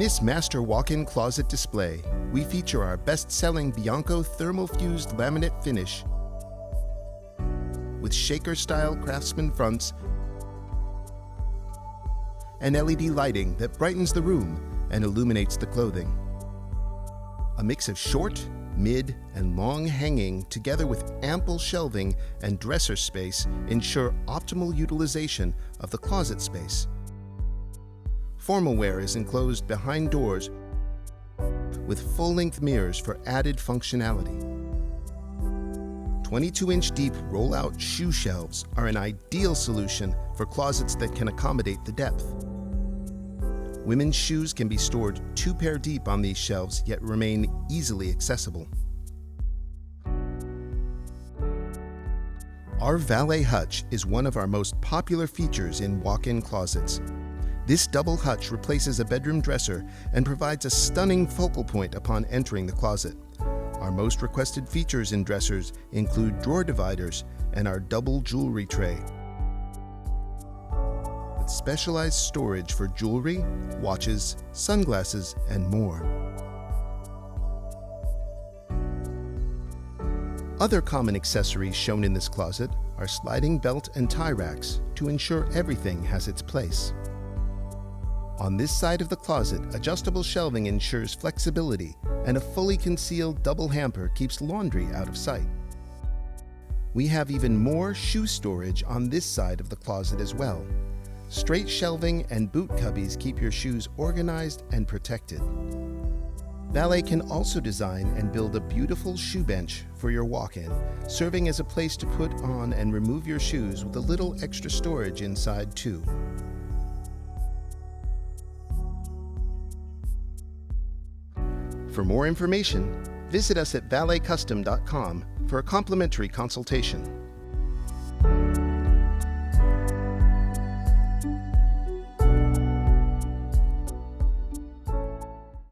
this master walk-in closet display, we feature our best-selling Bianco thermal-fused laminate finish with shaker-style craftsman fronts and LED lighting that brightens the room and illuminates the clothing. A mix of short, mid, and long hanging together with ample shelving and dresser space ensure optimal utilization of the closet space. Formal wear is enclosed behind doors with full-length mirrors for added functionality. 22-inch deep roll-out shoe shelves are an ideal solution for closets that can accommodate the depth. Women's shoes can be stored 2 pair deep on these shelves, yet remain easily accessible. Our Valet hutch is one of our most popular features in walk-in closets. This double hutch replaces a bedroom dresser and provides a stunning focal point upon entering the closet. Our most requested features in dressers include drawer dividers and our double jewelry tray, with specialized storage for jewelry, watches, sunglasses, and more. Other common accessories shown in this closet are sliding belt and tie racks to ensure everything has its place. On this side of the closet, adjustable shelving ensures flexibility, and a fully concealed double hamper keeps laundry out of sight. We have even more shoe storage on this side of the closet as well. Straight shelving and boot cubbies keep your shoes organized and protected. Valet can also design and build a beautiful shoe bench for your walk-in, serving as a place to put on and remove your shoes with a little extra storage inside too. For more information, visit us at valetcustom.com for a complimentary consultation.